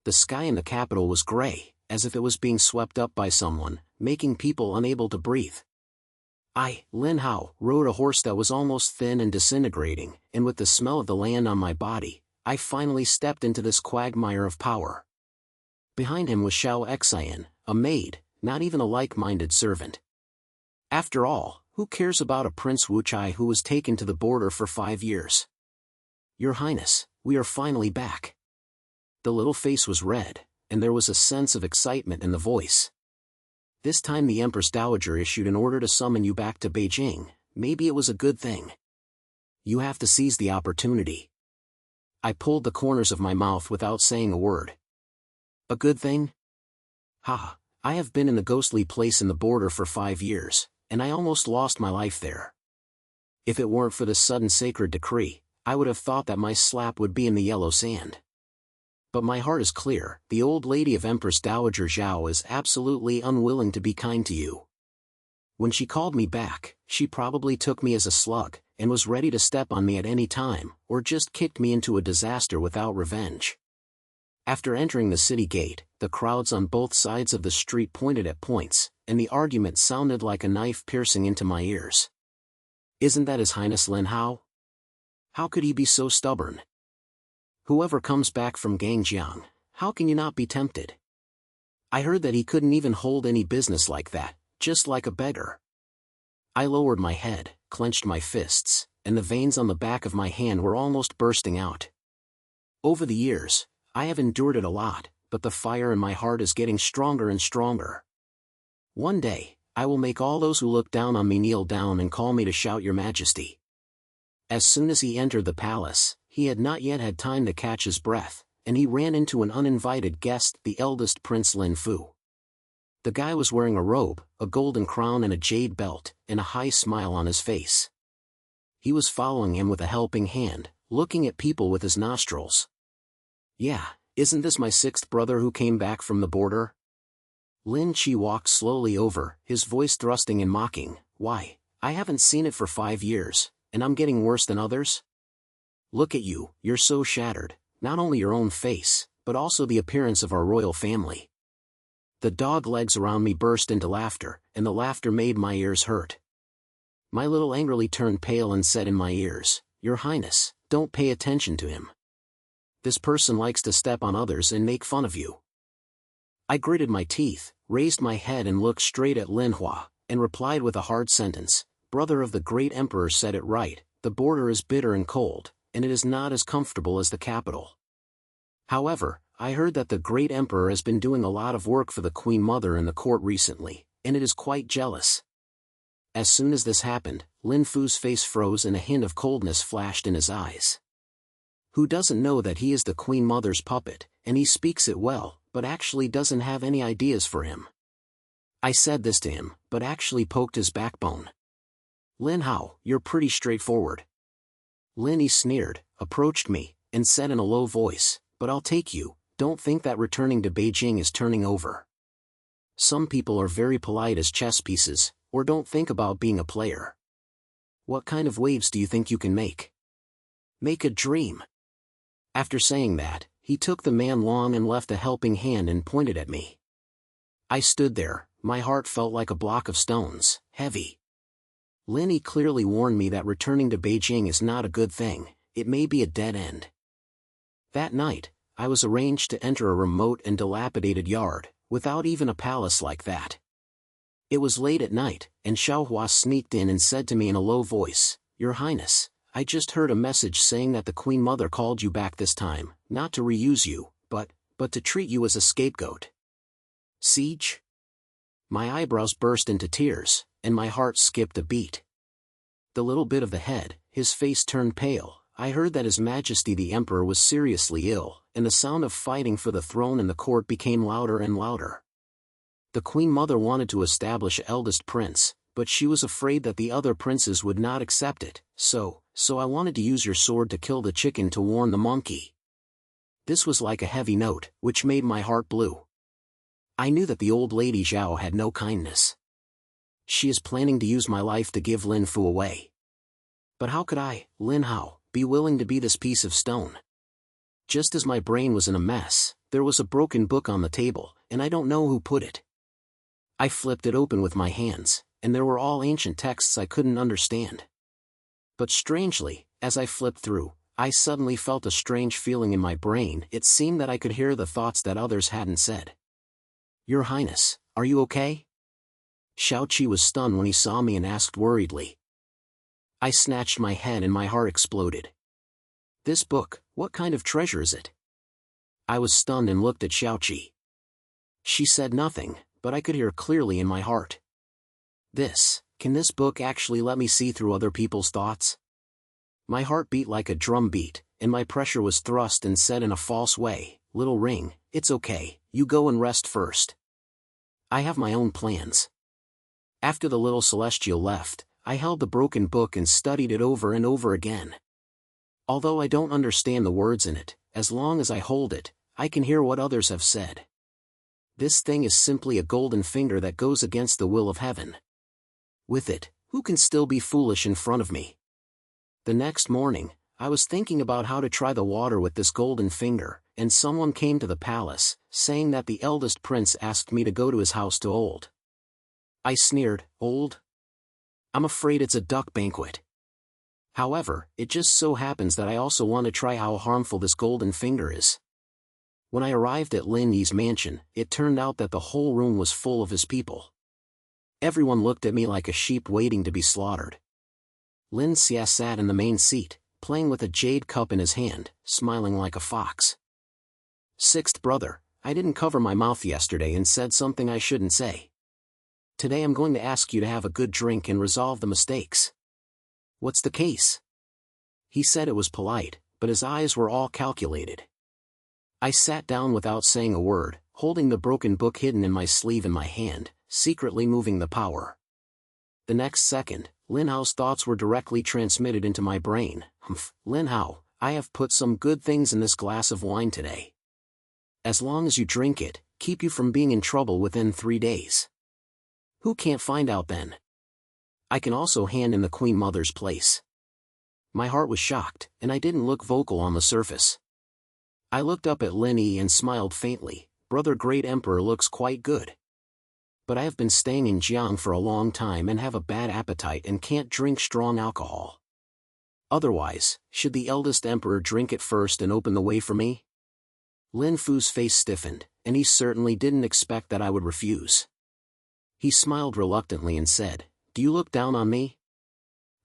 The sky in the capital was gray, as if it was being swept up by someone, making people unable to breathe. I, Lin Hao, rode a horse that was almost thin and disintegrating, and with the smell of the land on my body, I finally stepped into this quagmire of power. Behind him was Xiao Xian, a maid, not even a like-minded servant. After all, who cares about a Prince Wuchai who was taken to the border for 5 years? Your Highness, we are finally back. The little face was red, and there was a sense of excitement in the voice. This time the Empress Dowager issued an order to summon you back to Beijing. Maybe it was a good thing. You have to seize the opportunity. I pulled the corners of my mouth without saying a word. A good thing? Ha, I have been in the ghostly place in the border for 5 years, and I almost lost my life there. If it weren't for this sudden sacred decree, I would have thought that my slap would be in the yellow sand. But my heart is clear, the old lady of Empress Dowager Zhao is absolutely unwilling to be kind to you. When she called me back, she probably took me as a slug, and was ready to step on me at any time, or just kicked me into a disaster without revenge. After entering the city gate, the crowds on both sides of the street pointed at points, and the argument sounded like a knife piercing into my ears. Isn't that His Highness Lin Hao? How could he be so stubborn? Whoever comes back from Gangjiang, how can you not be tempted? I heard that he couldn't even hold any business like that, just like a beggar. I lowered my head, clenched my fists, and the veins on the back of my hand were almost bursting out. Over the years, I have endured it a lot, but the fire in my heart is getting stronger and stronger. One day, I will make all those who look down on me kneel down and call me to shout Your Majesty. As soon as he entered the palace, he had not yet had time to catch his breath, and he ran into an uninvited guest, the eldest Prince Lin Fu. The guy was wearing a robe, a golden crown and a jade belt, and a high smile on his face. He was following him with a helping hand, looking at people with his nostrils. Yeah, isn't this my 6th brother who came back from the border? Lin Chi walked slowly over, his voice thrusting and mocking. Why, I haven't seen it for 5 years, and I'm getting worse than others? Look at you, you're so shattered, not only your own face, but also the appearance of our royal family. The dog legs around me burst into laughter, and the laughter made my ears hurt. My little angrily turned pale and said in my ears, Your Highness, don't pay attention to him. This person likes to step on others and make fun of you. I gritted my teeth, raised my head and looked straight at Lin Hua, and replied with a hard sentence, Brother of the great emperor said it right, the border is bitter and cold, and it is not as comfortable as the capital. However, I heard that the great emperor has been doing a lot of work for the Queen Mother in the court recently, and it is quite jealous. As soon as this happened, Lin Fu's face froze and a hint of coldness flashed in his eyes. Who doesn't know that he is the Queen Mother's puppet, and he speaks it well, but actually doesn't have any ideas for him? I said this to him, but actually poked his backbone. Lin Hao, you're pretty straightforward. Lin Yi sneered, approached me, and said in a low voice, But I'll take you, don't think that returning to Beijing is turning over. Some people are very polite as chess pieces, or don't think about being a player. What kind of waves do you think you can make? Make a dream. After saying that, he took the man long and left a helping hand and pointed at me. I stood there, my heart felt like a block of stones, heavy. Lin Yi clearly warned me that returning to Beijing is not a good thing, it may be a dead end. That night, I was arranged to enter a remote and dilapidated yard, without even a palace like that. It was late at night, and Xiao Hua sneaked in and said to me in a low voice, Your Highness, I just heard a message saying that the Queen Mother called you back this time, not to reuse you, but to treat you as a scapegoat. Siege? My eyebrows burst into tears, and my heart skipped a beat. The little bit of the head, his face turned pale. I heard that His Majesty the Emperor was seriously ill, and the sound of fighting for the throne in the court became louder and louder. The Queen Mother wanted to establish an eldest prince, but she was afraid that the other princes would not accept it, so I wanted to use your sword to kill the chicken to warn the monkey. This was like a heavy note, which made my heart blue. I knew that the old lady Zhao had no kindness. She is planning to use my life to give Lin Fu away. But how could I, Lin Hao, be willing to be this piece of stone? Just as my brain was in a mess, there was a broken book on the table, and I don't know who put it. I flipped it open with my hands, and there were all ancient texts I couldn't understand. But strangely, as I flipped through, I suddenly felt a strange feeling in my brain. It seemed that I could hear the thoughts that others hadn't said. "Your Highness, are you okay?" Xiaoqi was stunned when he saw me and asked worriedly. I snatched my head and my heart exploded. "This book, what kind of treasure is it?" I was stunned and looked at Xiaoqi. She said nothing, but I could hear clearly in my heart. Can this book actually let me see through other people's thoughts? My heart beat like a drum beat, and my pressure was thrust and said in a false way, "Little ring, it's okay, you go and rest first. I have my own plans." After the little celestial left, I held the broken book and studied it over and over again. Although I don't understand the words in it, as long as I hold it, I can hear what others have said. This thing is simply a golden finger that goes against the will of heaven. With it, who can still be foolish in front of me? The next morning, I was thinking about how to try the water with this golden finger, and someone came to the palace, saying that the eldest prince asked me to go to his house to old. I sneered, "Old? I'm afraid it's a duck banquet." However, it just so happens that I also want to try how harmful this golden finger is. When I arrived at Lin Yi's mansion, it turned out that the whole room was full of his people. Everyone looked at me like a sheep waiting to be slaughtered. Lin Xia sat in the main seat, playing with a jade cup in his hand, smiling like a fox. "Sixth brother, I didn't cover my mouth yesterday and said something I shouldn't say. Today I'm going to ask you to have a good drink and resolve the mistakes." "What's the case?" He said it was polite, but his eyes were all calculated. I sat down without saying a word, holding the broken book hidden in my sleeve in my hand, secretly moving the power. The next second, Lin Hao's thoughts were directly transmitted into my brain. "Lin Hao, I have put some good things in this glass of wine today. As long as you drink it, keep you from being in trouble within 3 days. Who can't find out then? I can also hand in the Queen Mother's place." My heart was shocked, and I didn't look vocal on the surface. I looked up at Lin Yi and smiled faintly. "Brother Great Emperor looks quite good. But I have been staying in Jiang for a long time and have a bad appetite and can't drink strong alcohol. Otherwise, should the eldest emperor drink it first and open the way for me?" Lin Fu's face stiffened, and he certainly didn't expect that I would refuse. He smiled reluctantly and said, "Do you look down on me?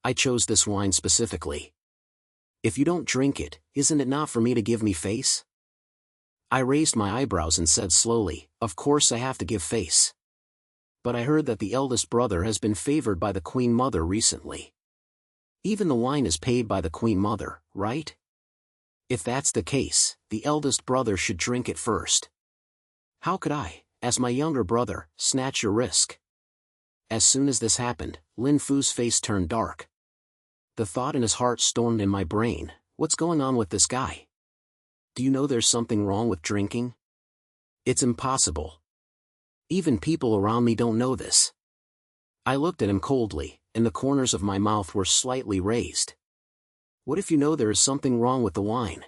I chose this wine specifically. If you don't drink it, isn't it not for me to give me face?" I raised my eyebrows and said slowly, "Of course I have to give face. But I heard that the eldest brother has been favored by the Queen Mother recently. Even the wine is paid by the Queen Mother, right? If that's the case, the eldest brother should drink it first. How could I, as my younger brother, snatch your risk?" As soon as this happened, Lin Fu's face turned dark. The thought in his heart stormed in my brain, "What's going on with this guy? Do you know there's something wrong with drinking? It's impossible. Even people around me don't know this." I looked at him coldly, and the corners of my mouth were slightly raised. "What if you know there is something wrong with the wine?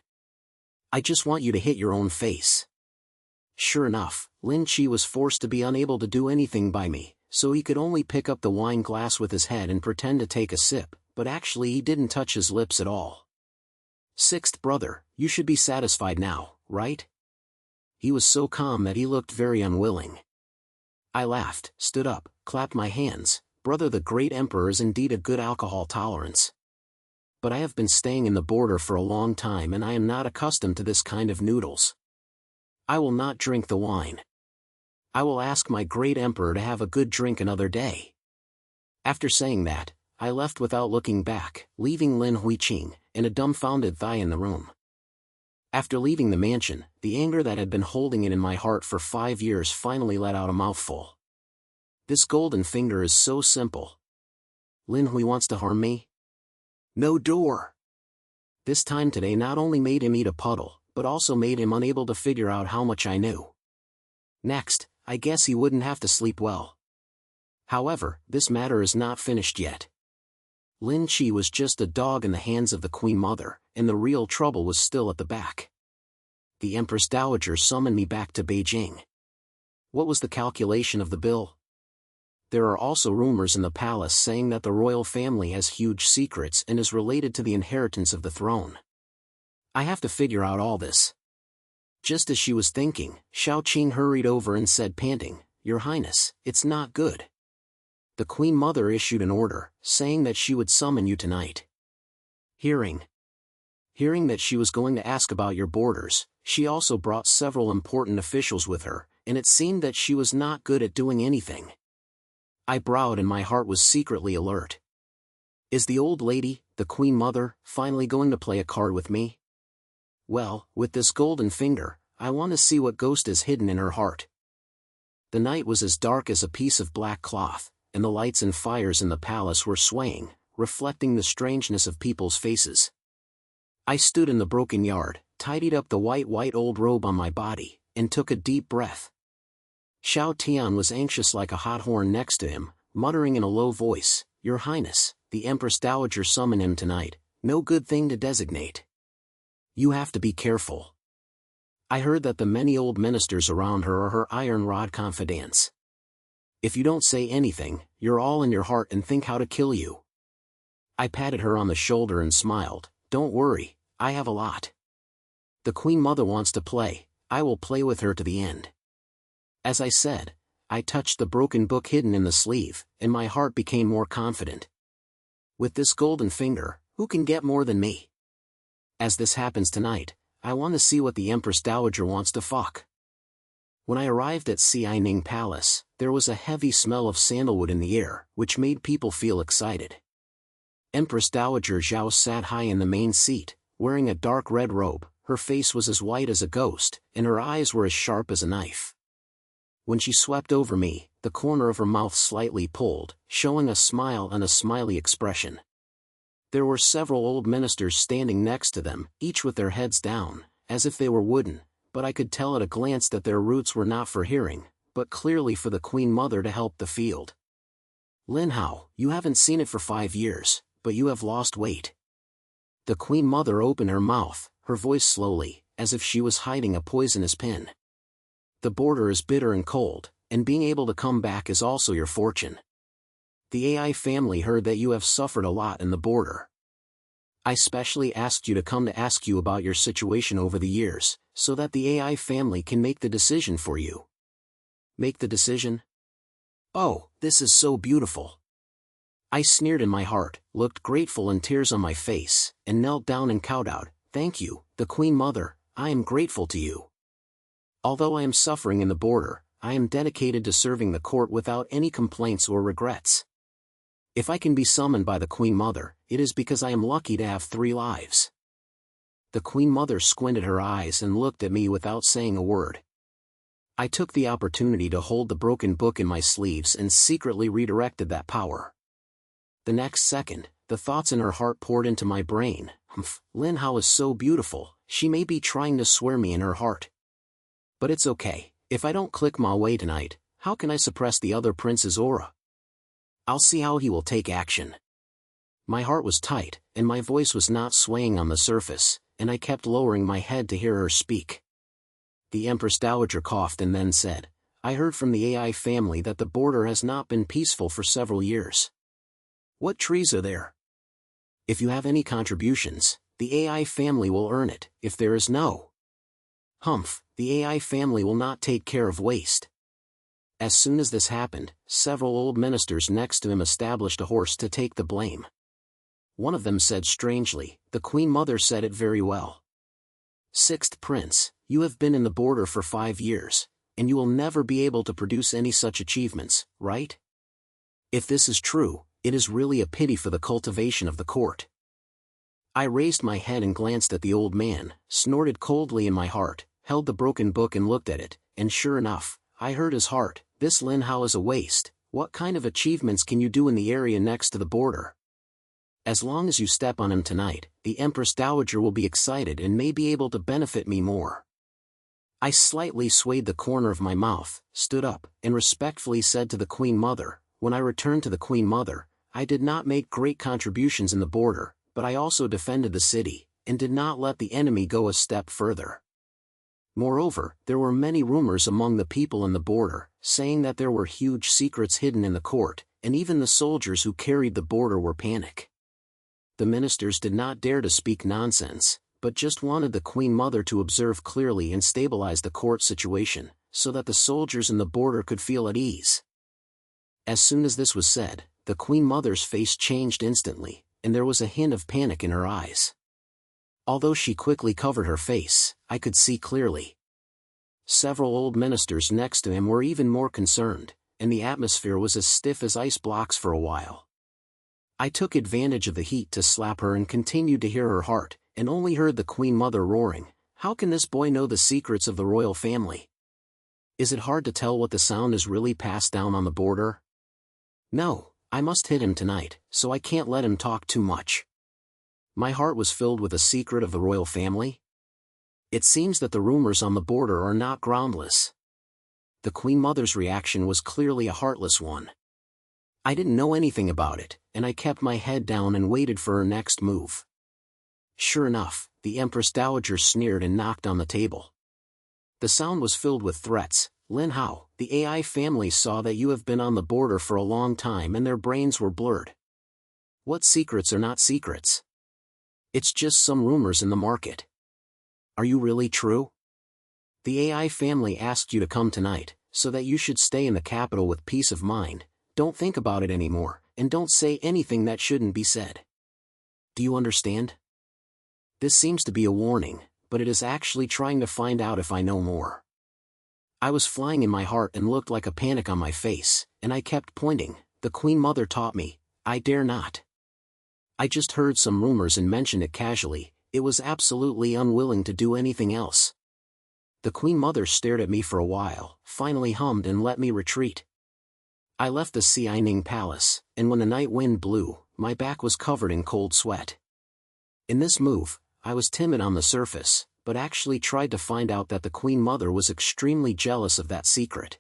I just want you to hit your own face." Sure enough, Lin Qi was forced to be unable to do anything by me, so he could only pick up the wine glass with his head and pretend to take a sip, but actually he didn't touch his lips at all. "Sixth brother, you should be satisfied now, right?" He was so calm that he looked very unwilling. I laughed, stood up, clapped my hands. "Brother, the Great Emperor is indeed a good alcohol tolerance. But I have been staying in the border for a long time and I am not accustomed to this kind of noodles. I will not drink the wine. I will ask my Great Emperor to have a good drink another day." After saying that, I left without looking back, leaving Lin Huiqing and a dumbfounded Thai in the room. After leaving the mansion, the anger that had been holding it in my heart for 5 years finally let out a mouthful. This golden finger is so simple. Lin Hui wants to harm me? No door. This time today not only made him eat a puddle, but also made him unable to figure out how much I knew. Next, I guess he wouldn't have to sleep well. However, this matter is not finished yet. Lin Qi was just a dog in the hands of the Queen Mother, and the real trouble was still at the back. The Empress Dowager summoned me back to Beijing. What was the calculation of the bill? There are also rumors in the palace saying that the royal family has huge secrets and is related to the inheritance of the throne. I have to figure out all this. Just as she was thinking, Xiao Qing hurried over and said panting, "Your Highness, it's not good. The Queen Mother issued an order, saying that she would summon you tonight." Hearing that she was going to ask about your borders, she also brought several important officials with her, and it seemed that she was not good at doing anything. I bowed and my heart was secretly alert. Is the old lady, the Queen Mother, finally going to play a card with me? Well, with this golden finger, I want to see what ghost is hidden in her heart. The night was as dark as a piece of black cloth, and the lights and fires in the palace were swaying, reflecting the strangeness of people's faces. I stood in the broken yard, tidied up the white old robe on my body, and took a deep breath. Xiao Tian was anxious like a hot horn next to him, muttering in a low voice, "Your Highness, the Empress Dowager summoned him tonight, no good thing to designate. You have to be careful. I heard that the many old ministers around her are her iron rod confidants. If you don't say anything, you're all in your heart and think how to kill you." I patted her on the shoulder and smiled, "Don't worry, I have a lot. The Queen Mother wants to play, I will play with her to the end." As I said, I touched the broken book hidden in the sleeve, and my heart became more confident. With this golden finger, who can get more than me? As this happens tonight, I want to see what the Empress Dowager wants to fuck. When I arrived at Xianing Palace, there was a heavy smell of sandalwood in the air, which made people feel excited. Empress Dowager Zhao sat high in the main seat, wearing a dark red robe. Her face was as white as a ghost, and her eyes were as sharp as a knife. When she swept over me, the corner of her mouth slightly pulled, showing a smile and a smiley expression. There were several old ministers standing next to them, each with their heads down, as if they were wooden, but I could tell at a glance that their roots were not for hearing, but clearly for the Queen Mother to help the field. "Lin Hao, you haven't seen it for 5 years, but you have lost weight." The Queen Mother opened her mouth, her voice slowly, as if she was hiding a poisonous pin. "The border is bitter and cold, and being able to come back is also your fortune. The AI family heard that you have suffered a lot in the border. I specially asked you to come to ask you about your situation over the years, so that the AI family can make the decision for you." Make the decision? Oh, this is so beautiful. I sneered in my heart, looked grateful and tears on my face, and knelt down and kowtowed. "Thank you, the Queen Mother, I am grateful to you. Although I am suffering in the border, I am dedicated to serving the court without any complaints or regrets. If I can be summoned by the Queen Mother, it is because I am lucky to have 3 lives." The Queen Mother squinted her eyes and looked at me without saying a word. I took the opportunity to hold the broken book in my sleeves and secretly redirected that power. The next second, the thoughts in her heart poured into my brain. Lin Hao is so beautiful, she may be trying to swear me in her heart. But it's okay, if I don't click my way tonight, how can I suppress the other prince's aura? I'll see how he will take action. My heart was tight, and my voice was not swaying on the surface, and I kept lowering my head to hear her speak. The Empress Dowager coughed and then said, "I heard from the AI family that the border has not been peaceful for several years. What trees are there? If you have any contributions, the AI family will earn it. If there is no, the AI family will not take care of waste." As soon as this happened, several old ministers next to him established a horse to take the blame. One of them said strangely, "The Queen Mother said it very well. 6th Prince, you have been in the border for 5 years, and you will never be able to produce any such achievements, right? If this is true, it is really a pity for the cultivation of the court." I raised my head and glanced at the old man, snorted coldly in my heart, held the broken book and looked at it, and sure enough, I heard his heart. "This Lin Hao is a waste. What kind of achievements can you do in the area next to the border? As long as you step on him tonight, the Empress Dowager will be excited and may be able to benefit me more." I slightly swayed the corner of my mouth, stood up, and respectfully said to the Queen Mother, "When I returned to the Queen Mother, I did not make great contributions in the border, but I also defended the city, and did not let the enemy go a step further. Moreover, there were many rumors among the people in the border, saying that there were huge secrets hidden in the court, and even the soldiers who carried the border were panic. The ministers did not dare to speak nonsense, but just wanted the Queen Mother to observe clearly and stabilize the court situation, so that the soldiers in the border could feel at ease. As soon as this was said, the Queen Mother's face changed instantly, and there was a hint of panic in her eyes. Although she quickly covered her face, I could see clearly. Several old ministers next to him were even more concerned, and the atmosphere was as stiff as ice blocks for a while. I took advantage of the heat to slap her and continued to hear her heart, and only heard the Queen Mother roaring, "How can this boy know the secrets of the royal family? Is it hard to tell what the sound is really passed down on the border? No, I must hit him tonight, so I can't let him talk too much." My heart was filled with a secret of the royal family. It seems that the rumors on the border are not groundless. The Queen Mother's reaction was clearly a heartless one. I didn't know anything about it, and I kept my head down and waited for her next move. Sure enough, the Empress Dowager sneered and knocked on the table. The sound was filled with threats. "Lin Hao, the AI family saw that you have been on the border for a long time and their brains were blurred. What secrets are not secrets? It's just some rumors in the market. Are you really true? The AI family asked you to come tonight, so that you should stay in the capital with peace of mind. Don't think about it anymore, and don't say anything that shouldn't be said. Do you understand? This seems to be a warning, but it is actually trying to find out if I know more." I was flying in my heart and looked like a panic on my face, and I kept pointing. The Queen Mother taught me, "I dare not. I just heard some rumors and mentioned it casually." It was absolutely unwilling to do anything else. The Queen Mother stared at me for a while, finally hummed and let me retreat. I left the Xianing Palace, and when the night wind blew, my back was covered in cold sweat. In this move, I was timid on the surface, but actually tried to find out that the Queen Mother was extremely jealous of that secret.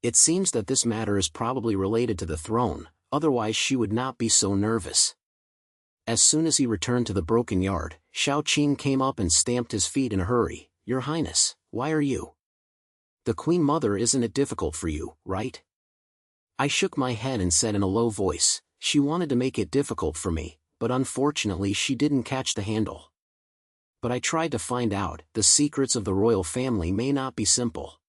It seems that this matter is probably related to the throne, otherwise she would not be so nervous. As soon as he returned to the broken yard, Shao Qing came up and stamped his feet in a hurry. "Your Highness, why are you? The Queen Mother isn't it difficult for you, right?" I shook my head and said in a low voice, "She wanted to make it difficult for me, but unfortunately she didn't catch the handle. But I tried to find out, the secrets of the royal family may not be simple.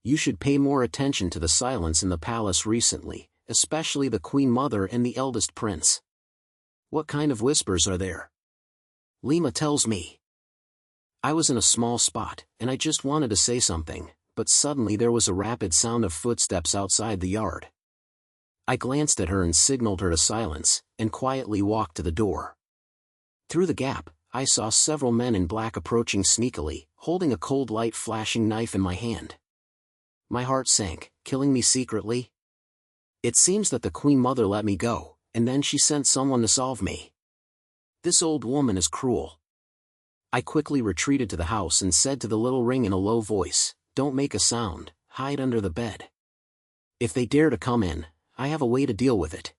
You should pay more attention to the silence in the palace recently, especially the Queen Mother and the eldest prince. What kind of whispers are there? Lima tells me." I was in a small spot, and I just wanted to say something, but suddenly there was a rapid sound of footsteps outside the yard. I glanced at her and signaled her to silence, and quietly walked to the door. Through the gap, I saw several men in black approaching sneakily, holding a cold light flashing knife in my hand. My heart sank. Killing me secretly? It seems that the Queen Mother let me go, and then she sent someone to solve me. This old woman is cruel. I quickly retreated to the house and said to the little ring in a low voice, "Don't make a sound, hide under the bed. If they dare to come in, I have a way to deal with it."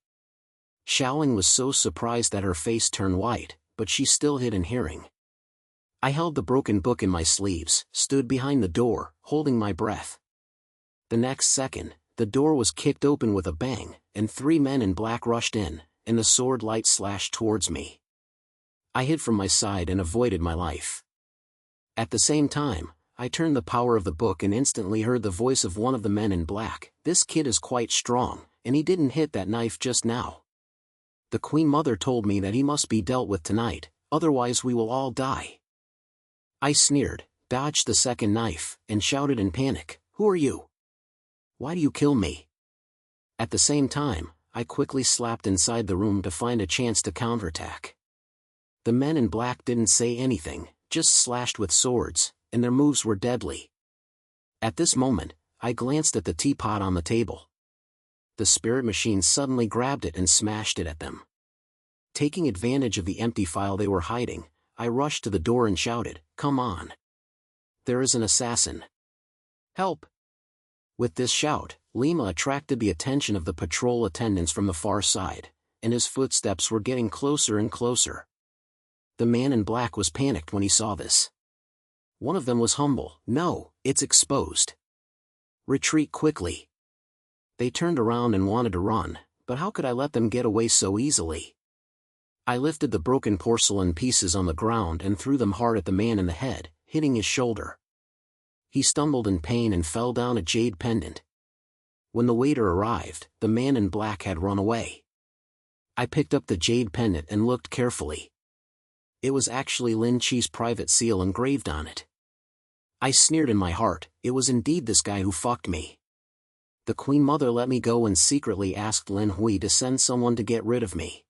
Xiaoling was so surprised that her face turned white, but she still hid in hearing. I held the broken book in my sleeves, stood behind the door, holding my breath. The next second, the door was kicked open with a bang, and 3 men in black rushed in, and the sword light slashed towards me. I hid from my side and avoided my life. At the same time, I turned the power of the book and instantly heard the voice of one of the men in black. "This kid is quite strong, and he didn't hit that knife just now. The Queen Mother told me that he must be dealt with tonight, otherwise we will all die." I sneered, dodged the second knife, and shouted in panic, "Who are you? Why do you kill me?" At the same time, I quickly slapped inside the room to find a chance to counterattack. The men in black didn't say anything, just slashed with swords, and their moves were deadly. At this moment, I glanced at the teapot on the table. The spirit machine suddenly grabbed it and smashed it at them. Taking advantage of the empty file they were hiding, I rushed to the door and shouted, "Come on! There is an assassin! Help!" With this shout, Lima attracted the attention of the patrol attendants from the far side, and his footsteps were getting closer and closer. The man in black was panicked when he saw this. One of them was humble. "No, it's exposed. Retreat quickly." They turned around and wanted to run, but how could I let them get away so easily? I lifted the broken porcelain pieces on the ground and threw them hard at the man in the head, hitting his shoulder. He stumbled in pain and fell down a jade pendant. When the waiter arrived, the man in black had run away. I picked up the jade pendant and looked carefully. It was actually Lin Chi's private seal engraved on it. I sneered in my heart, it was indeed this guy who fucked me. The Queen Mother let me go and secretly asked Lin Hui to send someone to get rid of me.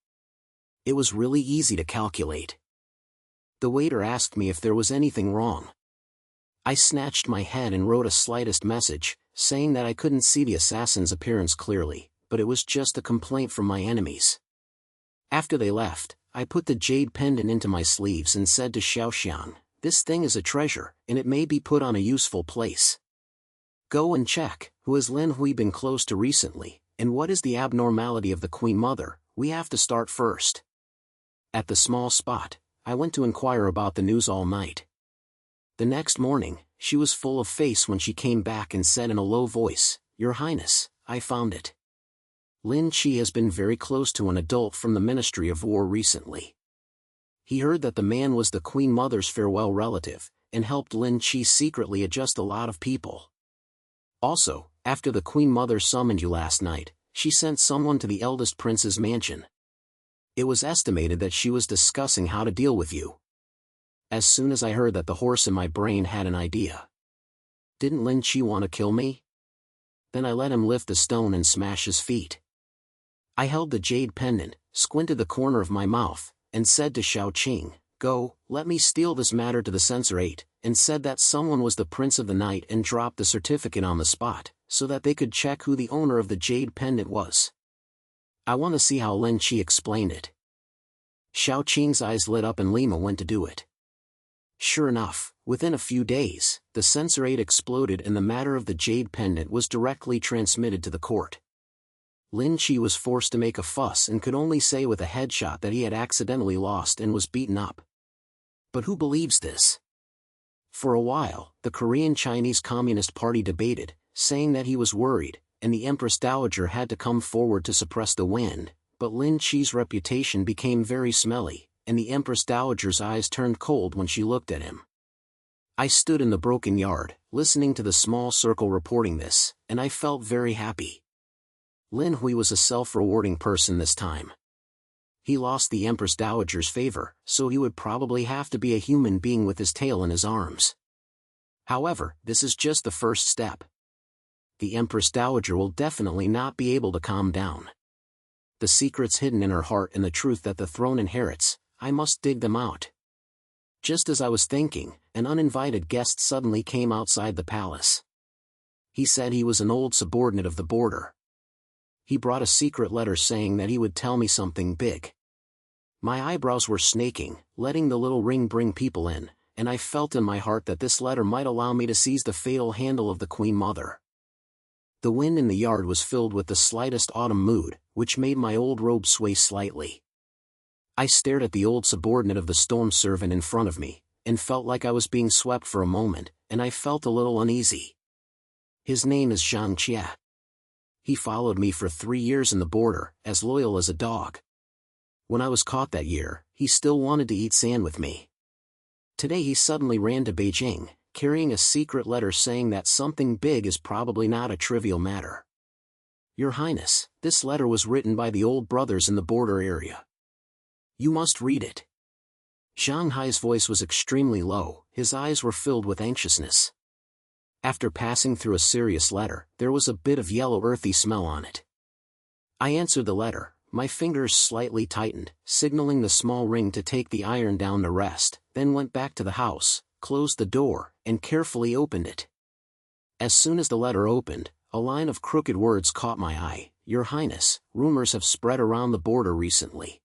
It was really easy to calculate. The waiter asked me if there was anything wrong. I snatched my head and wrote a slightest message, saying that I couldn't see the assassin's appearance clearly, but it was just a complaint from my enemies. After they left, I put the jade pendant into my sleeves and said to Xiaoxiang, "This thing is a treasure, and it may be put on a useful place. Go and check, who has Lin Hui been close to recently, and what is the abnormality of the Queen Mother. We have to start first." At the small spot, I went to inquire about the news all night. The next morning, she was full of face when she came back and said in a low voice, "Your Highness, I found it. Lin Chi has been very close to an adult from the Ministry of War recently. He heard that the man was the Queen Mother's farewell relative, and helped Lin Chi secretly adjust a lot of people. Also, after the Queen Mother summoned you last night, she sent someone to the eldest prince's mansion. It was estimated that she was discussing how to deal with you." As soon as I heard that, the horse in my brain had an idea. Didn't Lin Chi want to kill me? Then I let him lift the stone and smash his feet. I held the jade pendant, squinted the corner of my mouth, and said to Xiao Qing, "Go, let me steal this matter to the censorate," and said that someone was the Prince of the Night and dropped the certificate on the spot, so that they could check who the owner of the jade pendant was. I want to see how Lin Chi explained it. Xiao Qing's eyes lit up and Lima went to do it. Sure enough, within a few days, the censorate exploded and the matter of the jade pendant was directly transmitted to the court. Lin Chi was forced to make a fuss and could only say with a headshot that he had accidentally lost and was beaten up. But who believes this? For a while, the Korean Chinese Communist Party debated, saying that he was worried, and the Empress Dowager had to come forward to suppress the wind, but Lin Chi's reputation became very smelly, and the Empress Dowager's eyes turned cold when she looked at him. I stood in the broken yard, listening to the small circle reporting this, and I felt very happy. Lin Hui was a self-rewarding person this time. He lost the Empress Dowager's favor, so he would probably have to be a human being with his tail in his arms. However, this is just the first step. The Empress Dowager will definitely not be able to calm down. The secrets hidden in her heart and the truth that the throne inherits, I must dig them out. Just as I was thinking, an uninvited guest suddenly came outside the palace. He said he was an old subordinate of the border. He brought a secret letter saying that he would tell me something big. My eyebrows were snaking, letting the little ring bring people in, and I felt in my heart that this letter might allow me to seize the fatal handle of the Queen Mother. The wind in the yard was filled with the slightest autumn mood, which made my old robe sway slightly. I stared at the old subordinate of the storm servant in front of me, and felt like I was being swept for a moment, and I felt a little uneasy. His name is Zhang Jie. He followed me for 3 years in the border, as loyal as a dog. When I was caught that year, he still wanted to eat sand with me. Today he suddenly ran to Beijing, carrying a secret letter saying that something big is probably not a trivial matter. Your Highness, this letter was written by the old brothers in the border area. You must read it. Zhang Hai's voice was extremely low, his eyes were filled with anxiousness. After passing through a serious letter, there was a bit of yellow earthy smell on it. I answered the letter, my fingers slightly tightened, signaling the small ring to take the iron down to rest, then went back to the house, closed the door, and carefully opened it. As soon as the letter opened, a line of crooked words caught my eye. Your Highness, rumors have spread around the border recently.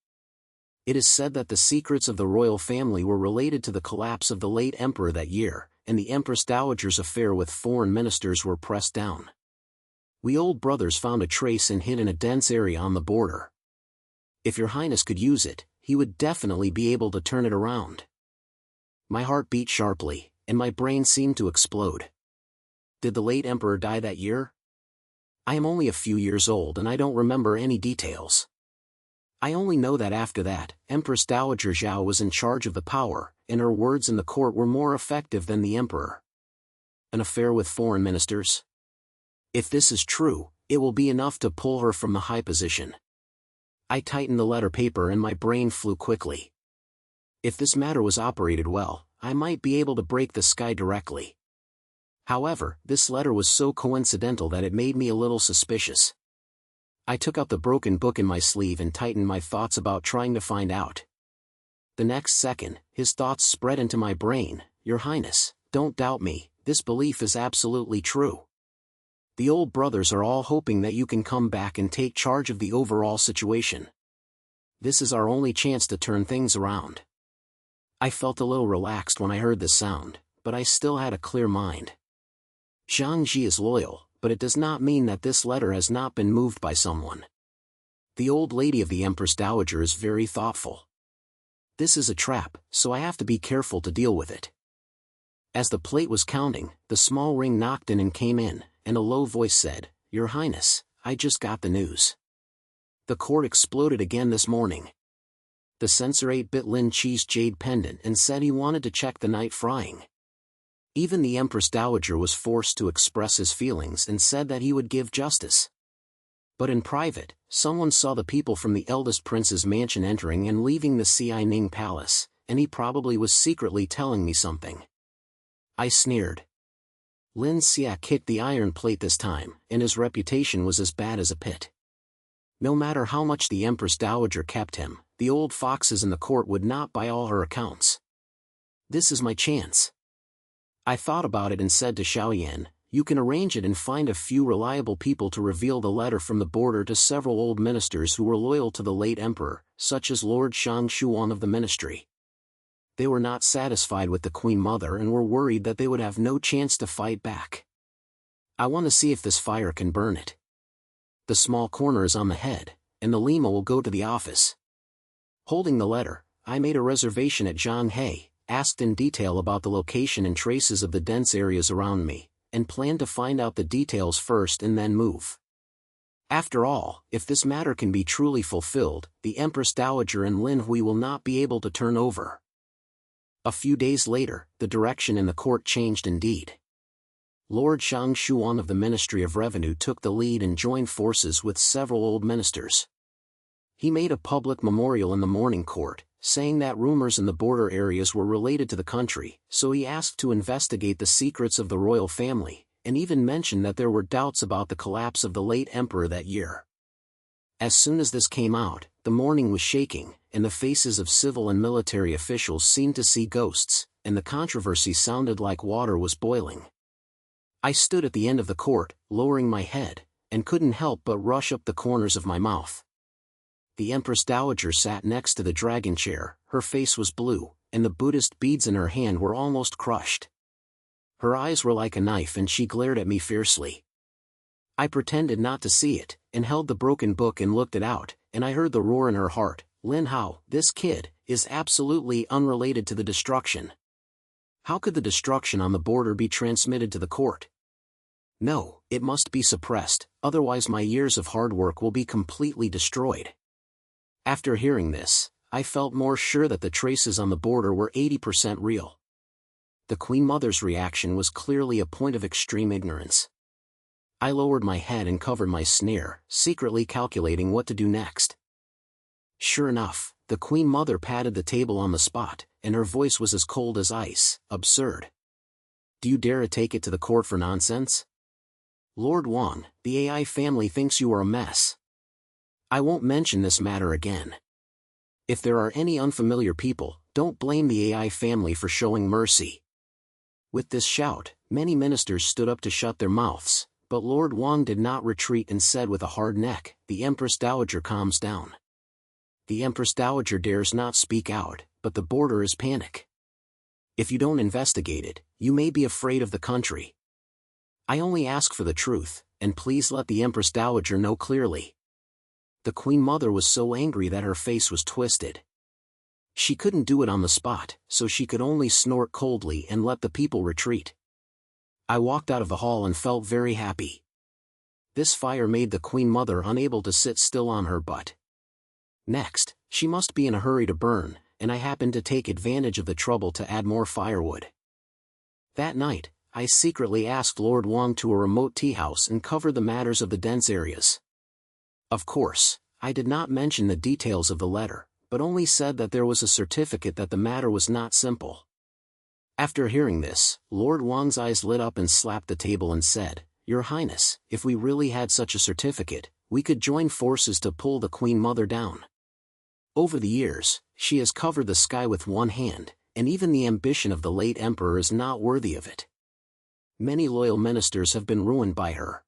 It is said that the secrets of the royal family were related to the collapse of the late emperor that year, and the Empress Dowager's affair with foreign ministers were pressed down. We old brothers found a trace and hid in a dense area on the border. If your Highness could use it, he would definitely be able to turn it around. My heart beat sharply. and my brain seemed to explode. Did the late emperor die that year? I am only a few years old and I don't remember any details. I only know that after that, Empress Dowager Zhao was in charge of the power, and her words in the court were more effective than the emperor. An affair with foreign ministers? If this is true, it will be enough to pull her from the high position. I tightened the letter paper and my brain flew quickly. If this matter was operated well, I might be able to break the sky directly. However, this letter was so coincidental that it made me a little suspicious. I took out the broken book in my sleeve and tightened my thoughts about trying to find out. The next second, his thoughts spread into my brain. Your Highness, don't doubt me, this belief is absolutely true. The old brothers are all hoping that you can come back and take charge of the overall situation. This is our only chance to turn things around. I felt a little relaxed when I heard this sound, but I still had a clear mind. Zhang Ji is loyal, but it does not mean that this letter has not been moved by someone. The old lady of the Empress Dowager is very thoughtful. This is a trap, so I have to be careful to deal with it. As the plate was counting, the small ring knocked in and came in, and a low voice said, Your Highness, I just got the news. The court exploded again this morning. The censor 8-bit Lin Chi's jade pendant and said he wanted to check the night frying. Even the Empress Dowager was forced to express his feelings and said that he would give justice. But in private, someone saw the people from the eldest prince's mansion entering and leaving the Xianing palace, and he probably was secretly telling me something. I sneered. Lin Xia kicked the iron plate this time, and his reputation was as bad as a pit. No matter how much the Empress Dowager kept him, the old foxes in the court would not buy all her accounts. This is my chance. I thought about it and said to Xiaoyan, You can arrange it and find a few reliable people to reveal the letter from the border to several old ministers who were loyal to the late emperor, such as Lord Shang Shuan of the ministry. They were not satisfied with the Queen Mother and were worried that they would have no chance to fight back. I want to see if this fire can burn it. The small corner is on the head, and the lima will go to the office. Holding the letter, I made a reservation at Zhanghe, asked in detail about the location and traces of the dense areas around me, and planned to find out the details first and then move. After all, if this matter can be truly fulfilled, the Empress Dowager and Lin Hui will not be able to turn over. A few days later, the direction in the court changed indeed. Lord Shang Shuan of the Ministry of Revenue took the lead and joined forces with several old ministers. He made a public memorial in the morning court, saying that rumors in the border areas were related to the country, so he asked to investigate the secrets of the royal family, and even mentioned that there were doubts about the collapse of the late emperor that year. As soon as this came out, the morning was shaking, and the faces of civil and military officials seemed to see ghosts, and the controversy sounded like water was boiling. I stood at the end of the court, lowering my head, and couldn't help but rush up the corners of my mouth. The Empress Dowager sat next to the dragon chair, her face was blue, and the Buddhist beads in her hand were almost crushed. Her eyes were like a knife and she glared at me fiercely. I pretended not to see it, and held the broken book and looked it out, and I heard the roar in her heart, Lin Hao, this kid, is absolutely unrelated to the destruction. How could the destruction on the border be transmitted to the court? No, it must be suppressed, otherwise my years of hard work will be completely destroyed. After hearing this, I felt more sure that the traces on the border were 80% real. The Queen Mother's reaction was clearly a point of extreme ignorance. I lowered my head and covered my sneer, secretly calculating what to do next. Sure enough, the Queen Mother patted the table on the spot, and her voice was as cold as ice. Absurd. Do you dare to take it to the court for nonsense? Lord Wang, the AI family thinks you are a mess. I won't mention this matter again. If there are any unfamiliar people, don't blame the AI family for showing mercy. With this shout, many ministers stood up to shut their mouths, but Lord Wang did not retreat and said with a hard neck, The Empress Dowager calms down. The Empress Dowager dares not speak out, but the border is panic. If you don't investigate it, you may be afraid of the country. I only ask for the truth, and please let the Empress Dowager know clearly. The Queen Mother was so angry that her face was twisted. She couldn't do it on the spot, so she could only snort coldly and let the people retreat. I walked out of the hall and felt very happy. This fire made the Queen Mother unable to sit still on her butt. Next, she must be in a hurry to burn, and I happened to take advantage of the trouble to add more firewood. That night, I secretly asked Lord Wang to a remote tea house and cover the matters of the dense areas. Of course, I did not mention the details of the letter, but only said that there was a certificate that the matter was not simple. After hearing this, Lord Wang's eyes lit up and slapped the table and said, "Your Highness, if we really had such a certificate, we could join forces to pull the Queen Mother down. Over the years, she has covered the sky with one hand, and even the ambition of the late emperor is not worthy of it. Many loyal ministers have been ruined by her.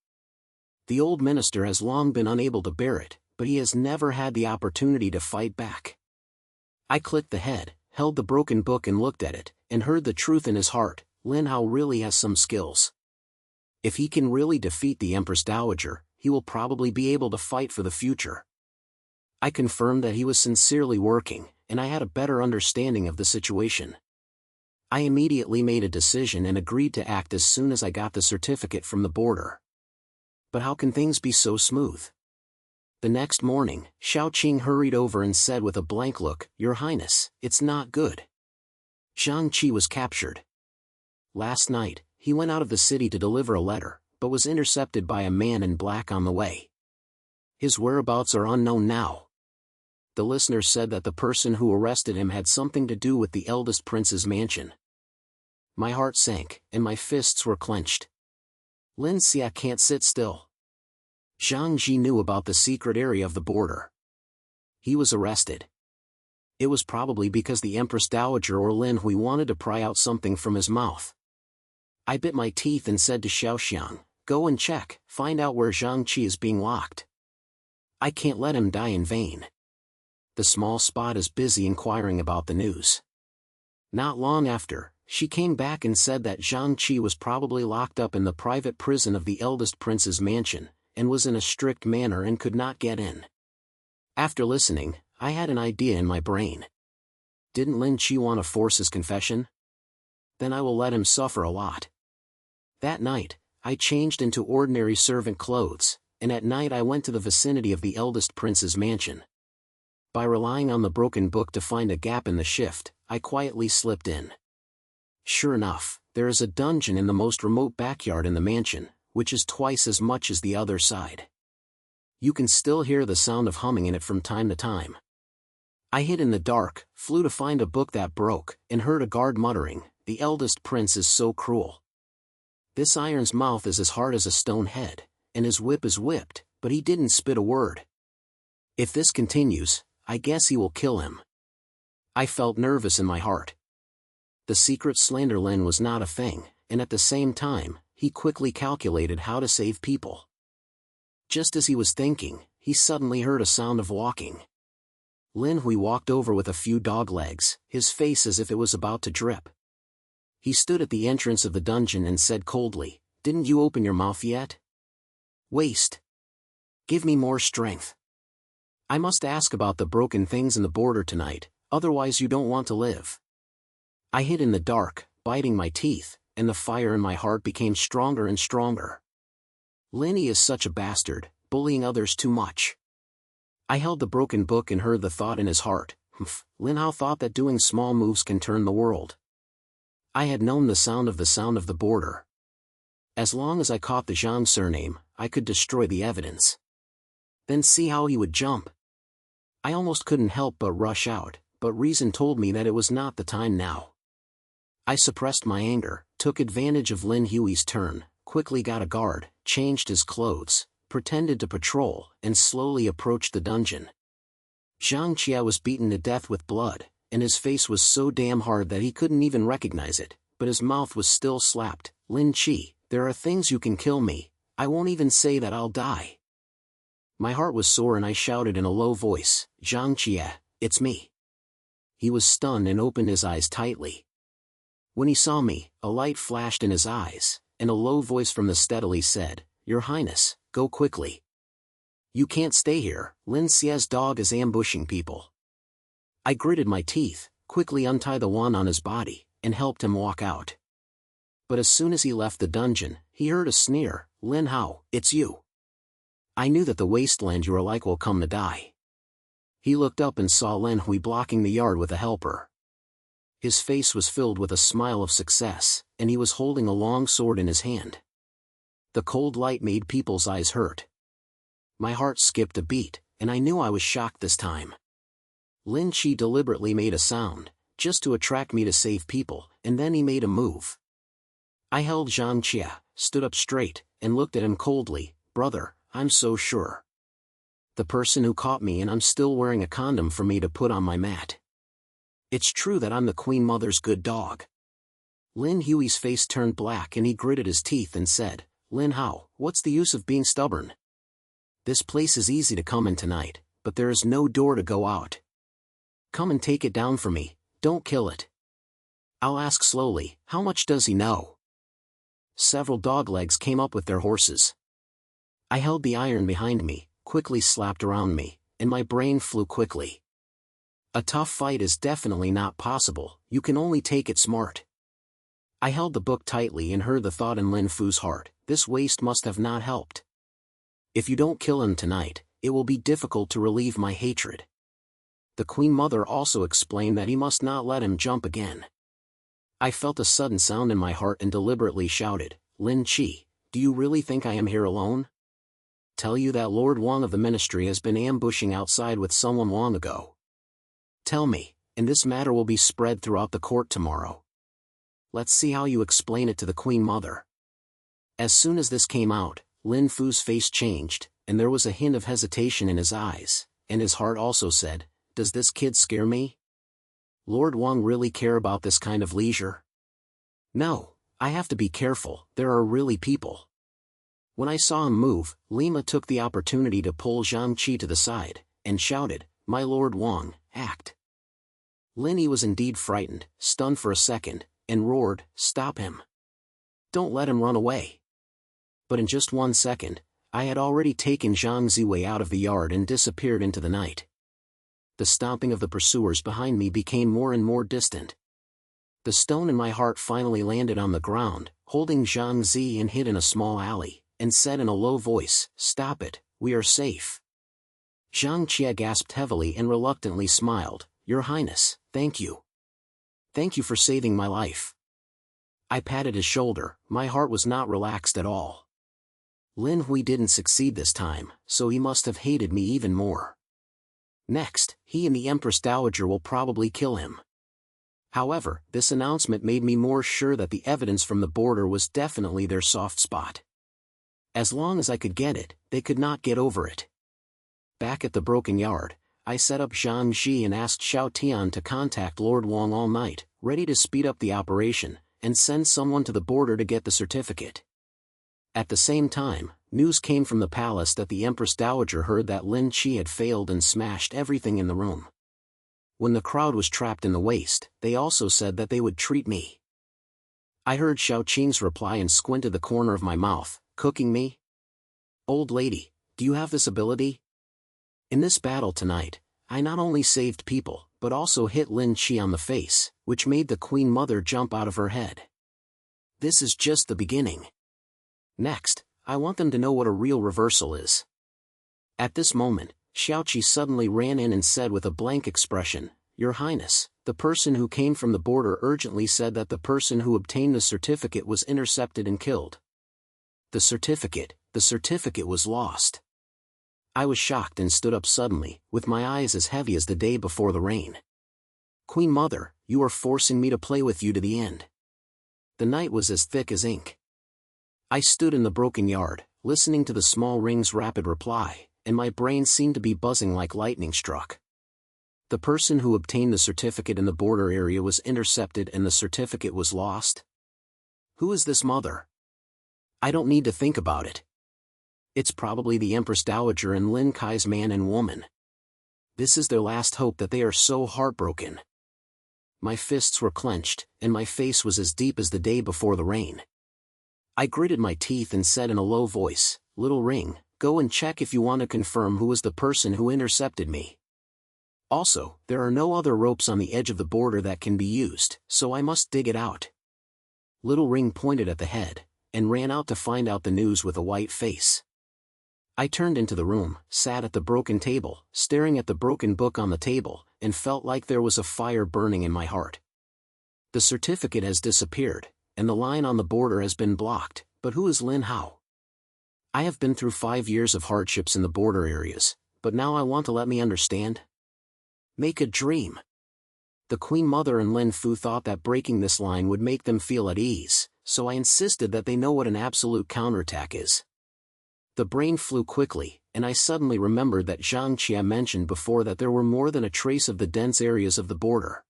The old minister has long been unable to bear it, but he has never had the opportunity to fight back." I clicked the head, held the broken book and looked at it, and heard the truth in his heart. Lin Hao really has some skills. If he can really defeat the Empress Dowager, he will probably be able to fight for the future. I confirmed that he was sincerely working, and I had a better understanding of the situation. I immediately made a decision and agreed to act as soon as I got the certificate from the border. But how can things be so smooth? The next morning, Xiao Qing hurried over and said with a blank look, "Your Highness, it's not good. Zhang Qi was captured. Last night, he went out of the city to deliver a letter, but was intercepted by a man in black on the way. His whereabouts are unknown now." The listener said that the person who arrested him had something to do with the eldest prince's mansion. My heart sank, and my fists were clenched. Lin Xia can't sit still. Zhang Ji knew about the secret area of the border. He was arrested. It was probably because the Empress Dowager or Lin Hui wanted to pry out something from his mouth. I bit my teeth and said to Xiaoxiang, "Go and check, find out where Zhang Qi is being locked. I can't let him die in vain." The small spot is busy inquiring about the news. Not long after, she came back and said that Zhang Qi was probably locked up in the private prison of the eldest prince's mansion, and was in a strict manner and could not get in. After listening, I had an idea in my brain. Didn't Lin Qi want to force his confession? Then I will let him suffer a lot. That night, I changed into ordinary servant clothes, and at night I went to the vicinity of the eldest prince's mansion. By relying on the broken book to find a gap in the shift, I quietly slipped in. Sure enough, there is a dungeon in the most remote backyard in the mansion, which is twice as much as the other side. You can still hear the sound of humming in it from time to time. I hid in the dark, flew to find a book that broke, and heard a guard muttering, "The eldest prince is so cruel. This iron's mouth is as hard as a stone head, and his whip is whipped, but he didn't spit a word. If this continues, I guess he will kill him." I felt nervous in my heart. The secret Slenderlin was not a thing, and at the same time, he quickly calculated how to save people. Just as he was thinking, he suddenly heard a sound of walking. Lin Hui walked over with a few dog legs, his face as if it was about to drip. He stood at the entrance of the dungeon and said coldly, "Didn't you open your mouth yet? Waste. Give me more strength. I must ask about the broken things in the border tonight, otherwise you don't want to live." I hid in the dark, biting my teeth, and the fire in my heart became stronger and stronger. Linny is such a bastard, bullying others too much. I held the broken book and heard the thought in his heart, Lin Hao thought that doing small moves can turn the world. I had known the sound of the border. As long as I caught the Zhang surname, I could destroy the evidence. Then see how he would jump. I almost couldn't help but rush out, but reason told me that it was not the time now. I suppressed my anger, took advantage of Lin Hui's turn, quickly got a guard, changed his clothes, pretended to patrol, and slowly approached the dungeon. Zhang Qia was beaten to death with blood, and his face was so damn hard that he couldn't even recognize it, but his mouth was still slapped. "Lin Qi, there are things you can kill me, I won't even say that I'll die." My heart was sore and I shouted in a low voice, "Zhang Qia, it's me." He was stunned and opened his eyes tightly. When he saw me, a light flashed in his eyes, and a low voice from the steadily said, "Your Highness, go quickly. You can't stay here, Lin Xia's dog is ambushing people." I gritted my teeth, quickly untied the wand on his body, and helped him walk out. But as soon as he left the dungeon, he heard a sneer, "Lin Hao, it's you. I knew that the wasteland you are like will come to die." He looked up and saw Lin Hui blocking the yard with a helper. His face was filled with a smile of success, and he was holding a long sword in his hand. The cold light made people's eyes hurt. My heart skipped a beat, and I knew I was shocked this time. Lin Chi deliberately made a sound, just to attract me to save people, and then he made a move. I held Zhang Jia, stood up straight, and looked at him coldly. "Brother, I'm so sure. The person who caught me, and I'm still wearing a condom for me to put on my mat. It's true that I'm the Queen Mother's good dog." Lin Hui's face turned black and he gritted his teeth and said, "Lin Hao, what's the use of being stubborn? This place is easy to come in tonight, but there is no door to go out. Come and take it down for me, don't kill it. I'll ask slowly, how much does he know?" Several doglegs came up with their horses. I held the iron behind me, quickly slapped around me, and my brain flew quickly. A tough fight is definitely not possible, you can only take it smart. I held the book tightly and heard the thought in Lin Fu's heart, this waste must have not helped. If you don't kill him tonight, it will be difficult to relieve my hatred. The Queen Mother also explained that he must not let him jump again. I felt a sudden sound in my heart and deliberately shouted, "Lin Chi, do you really think I am here alone? Tell you that Lord Wang of the Ministry has been ambushing outside with someone long ago. Tell me, and this matter will be spread throughout the court tomorrow. Let's see how you explain it to the Queen Mother." As soon as this came out, Lin Fu's face changed, and there was a hint of hesitation in his eyes, and his heart also said, "Does this kid scare me? Lord Wang really care about this kind of leisure? No, I have to be careful, there are really people." When I saw him move, Lima took the opportunity to pull Zhang Qi to the side, and shouted, "My Lord Wang, act." Lin Yi was indeed frightened, stunned for a second, and roared, "Stop him. Don't let him run away." But in just 1 second, I had already taken Zhang Ziwei out of the yard and disappeared into the night. The stomping of the pursuers behind me became more and more distant. The stone in my heart finally landed on the ground, holding Zhang Zi and hid in a small alley, and said in a low voice, "Stop it, we are safe." Zhang Jia gasped heavily and reluctantly smiled, "Your Highness, thank you. Thank you for saving my life." I patted his shoulder, my heart was not relaxed at all. Lin Hui didn't succeed this time, so he must have hated me even more. Next, he and the Empress Dowager will probably kill him. However, this announcement made me more sure that the evidence from the border was definitely their soft spot. As long as I could get it, they could not get over it. Back at the broken yard, I set up Zhang Ji and asked Xiao Tian to contact Lord Wang all night, ready to speed up the operation, and send someone to the border to get the certificate. At the same time, news came from the palace that the Empress Dowager heard that Lin Chi had failed and smashed everything in the room. When the crowd was trapped in the waste, they also said that they would treat me. I heard Xiao Qing's reply and squinted the corner of my mouth, "Cooking me? Old lady, do you have this ability?" In this battle tonight, I not only saved people, but also hit Lin Chi on the face, which made the Queen Mother jump out of her head. This is just the beginning. Next, I want them to know what a real reversal is. At this moment, Xiaoqi suddenly ran in and said with a blank expression, "Your Highness, the person who came from the border urgently said that the person who obtained the certificate was intercepted and killed. The certificate was lost." I was shocked and stood up suddenly, with my eyes as heavy as the day before the rain. "Queen Mother, you are forcing me to play with you to the end." The night was as thick as ink. I stood in the broken yard, listening to the small ring's rapid reply, and my brain seemed to be buzzing like lightning struck. The person who obtained the certificate in the border area was intercepted and the certificate was lost? Who is this mother? I don't need to think about it. It's probably the Empress Dowager and Lin Kai's man and woman. This is their last hope that they are so heartbroken. My fists were clenched, and my face was as deep as the day before the rain. I gritted my teeth and said in a low voice, "Little Ring, go and check if you want to confirm who was the person who intercepted me." Also, there are no other ropes on the edge of the border that can be used, so I must dig it out. Little Ring pointed at the head, and ran out to find out the news with a white face. I turned into the room, sat at the broken table, staring at the broken book on the table, and felt like there was a fire burning in my heart. The certificate has disappeared, and the line on the border has been blocked, but who is Lin Hao? I have been through 5 years of hardships in the border areas, but now I want to let me understand. Make a dream. The Queen Mother and Lin Fu thought that breaking this line would make them feel at ease, so I insisted that they know what an absolute counterattack is. The brain flew quickly, and I suddenly remembered that Zhang Jia mentioned before that there were more than a trace of the dense areas of the border.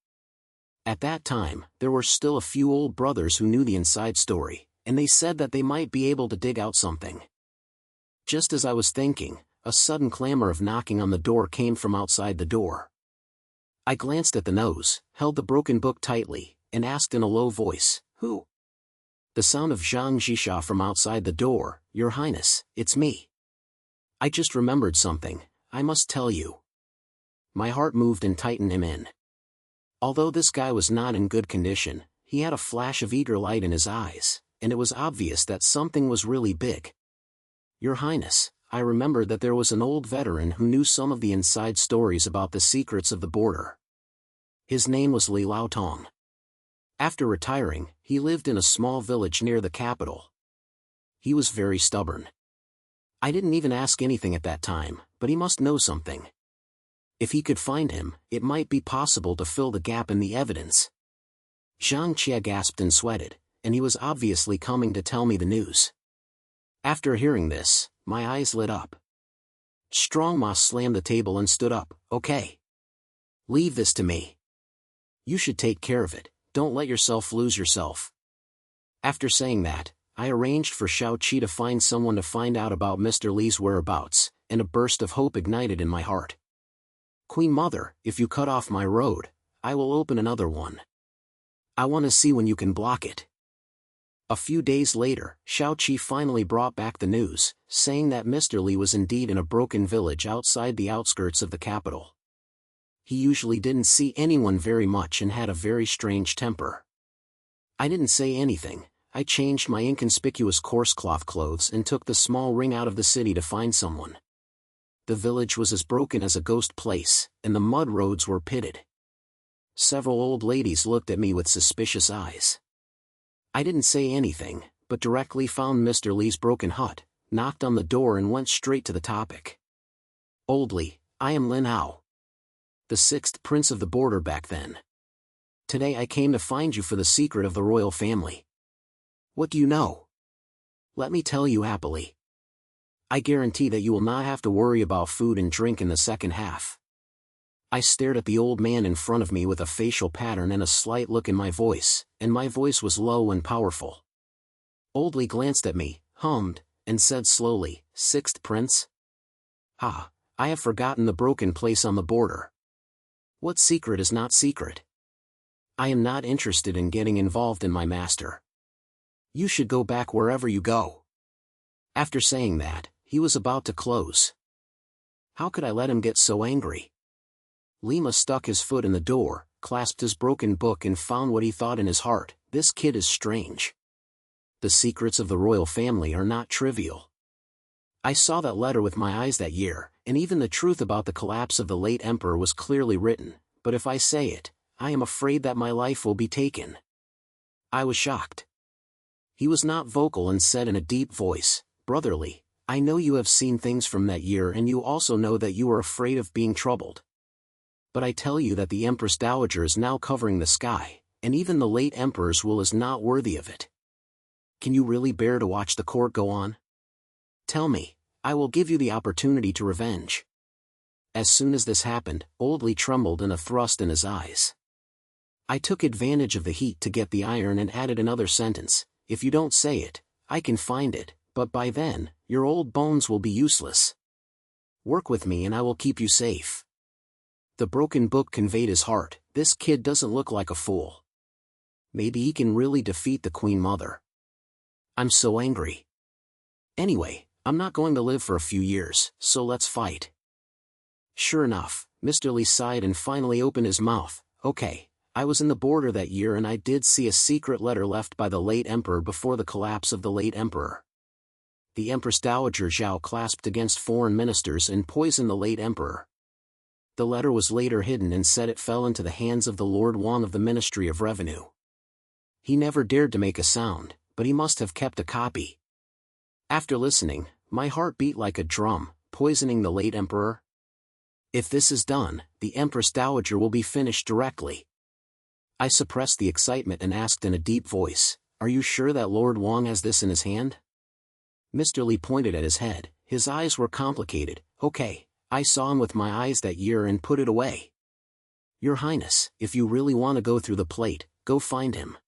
At that time, there were still a few old brothers who knew the inside story, and they said that they might be able to dig out something. Just as I was thinking, a sudden clamor of knocking on the door came from outside the door. I glanced at the nose, held the broken book tightly, and asked in a low voice, "Who?" The sound of Zhang Jisha from outside the door, "Your Highness, it's me. I just remembered something, I must tell you." My heart moved and tightened him in. Although this guy was not in good condition, he had a flash of eager light in his eyes, and it was obvious that something was really big. "Your Highness, I remembered that there was an old veteran who knew some of the inside stories about the secrets of the border. His name was Li Lao Tong. After retiring, he lived in a small village near the capital. He was very stubborn. I didn't even ask anything at that time, but he must know something. If he could find him, it might be possible to fill the gap in the evidence." Zhang Jia gasped and sweated, and he was obviously coming to tell me the news. After hearing this, my eyes lit up. Strong Ma slammed the table and stood up. "Okay. Leave this to me. You should take care of it, don't let yourself lose yourself." After saying that, I arranged for Xiao Qi to find someone to find out about Mr. Li's whereabouts, and a burst of hope ignited in my heart. "Queen Mother, if you cut off my road, I will open another one. I want to see when you can block it." A few days later, Xiao Qi finally brought back the news, saying that Mr. Li was indeed in a broken village outside the outskirts of the capital. He usually didn't see anyone very much and had a very strange temper. I didn't say anything. I changed my inconspicuous coarse cloth clothes and took the small ring out of the city to find someone. The village was as broken as a ghost place, and the mud roads were pitted. Several old ladies looked at me with suspicious eyes. I didn't say anything, but directly found Mr. Li's broken hut, knocked on the door and went straight to the topic. "Old Li, I am Lin Hao, the 6th prince of the border back then. Today I came to find you for the secret of the royal family. What do you know? Let me tell you happily. I guarantee that you will not have to worry about food and drink in the second half." I stared at the old man in front of me with a facial pattern and a slight look in my voice, and my voice was low and powerful. Old Li glanced at me, hummed, and said slowly, "6th prince? Ha, I have forgotten the broken place on the border. What secret is not secret? I am not interested in getting involved in my master. You should go back wherever you go." After saying that, he was about to close. How could I let him get so angry? Lima stuck his foot in the door, clasped his broken book and found what he thought in his heart: "This kid is strange. The secrets of the royal family are not trivial. I saw that letter with my eyes that year, and even the truth about the collapse of the late emperor was clearly written, but if I say it, I am afraid that my life will be taken." I was shocked. He was not vocal and said in a deep voice, "Brother Li, I know you have seen things from that year and you also know that you are afraid of being troubled. But I tell you that the Empress Dowager is now covering the sky, and even the late emperor's will is not worthy of it. Can you really bear to watch the court go on? Tell me, I will give you the opportunity to revenge." As soon as this happened, Old Li trembled and a thrust in his eyes. I took advantage of the heat to get the iron and added another sentence: "If you don't say it, I can find it, but by then, your old bones will be useless. Work with me and I will keep you safe." The broken book conveyed his heart. This kid doesn't look like a fool. Maybe he can really defeat the Queen Mother. I'm so angry. Anyway, I'm not going to live for a few years, so let's fight. Sure enough, Mr. Li sighed and finally opened his mouth. Okay, I was in the border that year and I did see a secret letter left by the late emperor before the collapse of the late emperor. The Empress Dowager Zhao clasped against foreign ministers and poisoned the late emperor. The letter was later hidden and said it fell into the hands of the Lord Wang of the Ministry of Revenue. He never dared to make a sound, but he must have kept a copy. After listening, my heart beat like a drum. Poisoning the late emperor? If this is done, the Empress Dowager will be finished directly. I suppressed the excitement and asked in a deep voice, "Are you sure that Lord Wang has this in his hand?" Mr. Li pointed at his head. His eyes were complicated. "Okay, I saw him with my eyes that year and put it away." "Your Highness, if you really want to go through the plate, go find him."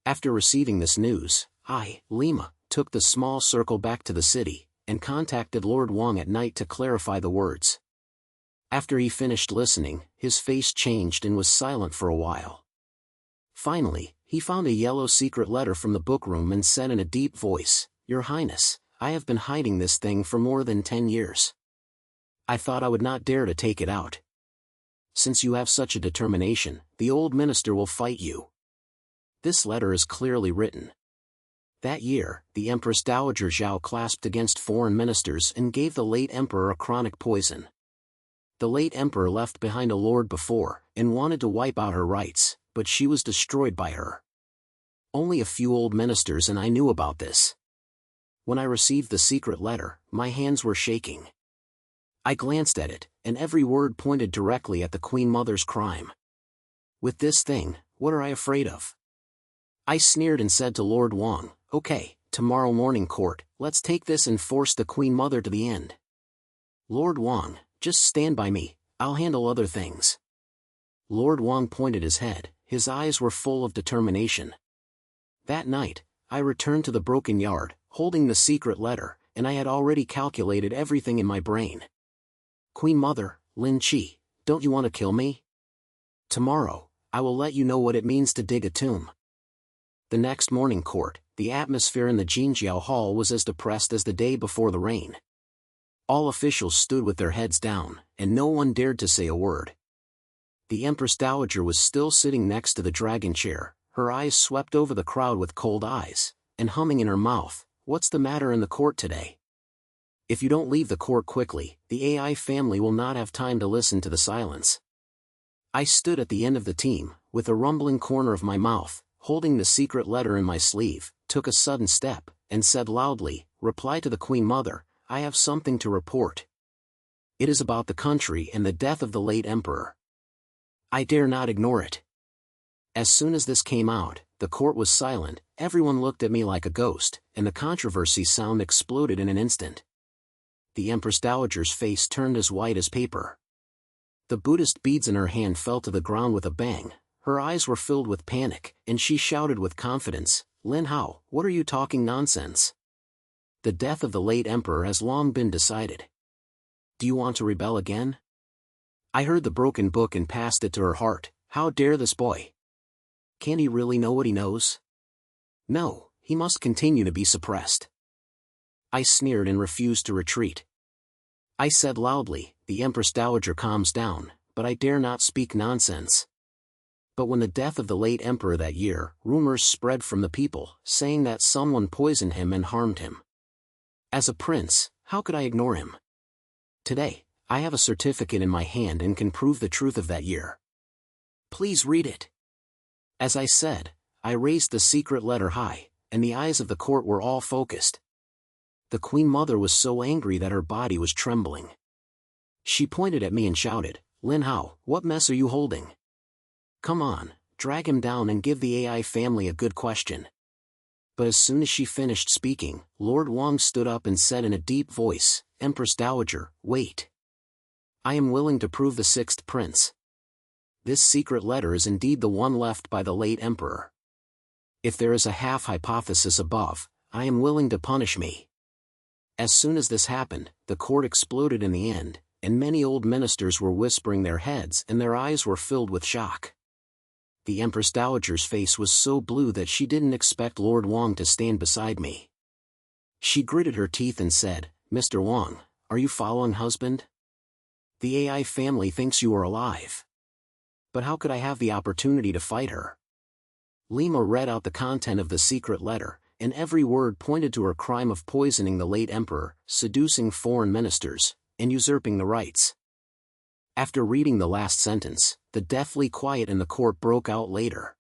After receiving this news, I, Lima, took the small circle back to the city, and contacted Lord Wang at night to clarify the words. After he finished listening, his face changed and was silent for a while. Finally, he found a yellow secret letter from the book room and said in a deep voice, "Your Highness, I have been hiding this thing for more than 10 years. I thought I would not dare to take it out. Since you have such a determination, the old minister will fight you. This letter is clearly written." That year, the Empress Dowager Zhao clasped against foreign ministers and gave the late emperor a chronic poison. The late emperor left behind a lord before, and wanted to wipe out her rights, but she was destroyed by her. Only a few old ministers and I knew about this. When I received the secret letter, my hands were shaking. I glanced at it, and every word pointed directly at the Queen Mother's crime. With this thing, what are I afraid of? I sneered and said to Lord Wang, "Okay, tomorrow morning court, let's take this and force the Queen Mother to the end. Lord Wang, just stand by me, I'll handle other things." Lord Wang pointed his head, his eyes were full of determination. That night, I returned to the broken yard, holding the secret letter, and I had already calculated everything in my brain. "Queen Mother, Lin Chi, don't you want to kill me? Tomorrow, I will let you know what it means to dig a tomb." The next morning court, the atmosphere in the Jinjiao Hall was as depressed as the day before the rain. All officials stood with their heads down, and no one dared to say a word. The Empress Dowager was still sitting next to the dragon chair, her eyes swept over the crowd with cold eyes, and humming in her mouth, "What's the matter in the court today? If you don't leave the court quickly, the AI family will not have time to listen to the silence." I stood at the end of the team, with a rumbling corner of my mouth, holding the secret letter in my sleeve, took a sudden step, and said loudly, "Reply to the Queen Mother, I have something to report. It is about the country and the death of the late emperor. I dare not ignore it." As soon as this came out, the court was silent, everyone looked at me like a ghost, and the controversy sound exploded in an instant. The Empress Dowager's face turned as white as paper. The Buddhist beads in her hand fell to the ground with a bang. Her eyes were filled with panic, and she shouted with confidence, "Lin Hao, what are you talking nonsense? The death of the late emperor has long been decided. Do you want to rebel again?" I heard the broken book and passed it to her heart. How dare this boy? Can he really know what he knows? No, he must continue to be suppressed. I sneered and refused to retreat. I said loudly, "The Empress Dowager calms down, but I dare not speak nonsense." But when the death of the late emperor that year, rumors spread from the people, saying that someone poisoned him and harmed him. As a prince, how could I ignore him? Today, I have a certificate in my hand and can prove the truth of that year. Please read it. As I said, I raised the secret letter high, and the eyes of the court were all focused. The Queen Mother was so angry that her body was trembling. She pointed at me and shouted, "Lin Hao, what mess are you holding? Come on, drag him down and give the AI family a good question." But as soon as she finished speaking, Lord Wang stood up and said in a deep voice, "Empress Dowager, wait. I am willing to prove the sixth prince. This secret letter is indeed the one left by the late emperor. If there is a half-hypothesis above, I am willing to punish me." As soon as this happened, the court exploded in the end, and many old ministers were whispering their heads and their eyes were filled with shock. The Empress Dowager's face was so blue that she didn't expect Lord Wang to stand beside me. She gritted her teeth and said, "Mr. Wang, are you following husband?" The AI family thinks you are alive. But how could I have the opportunity to fight her? Lima read out the content of the secret letter, and every word pointed to her crime of poisoning the late emperor, seducing foreign ministers, and usurping the rights. After reading the last sentence, the deathly quiet in the court broke out later.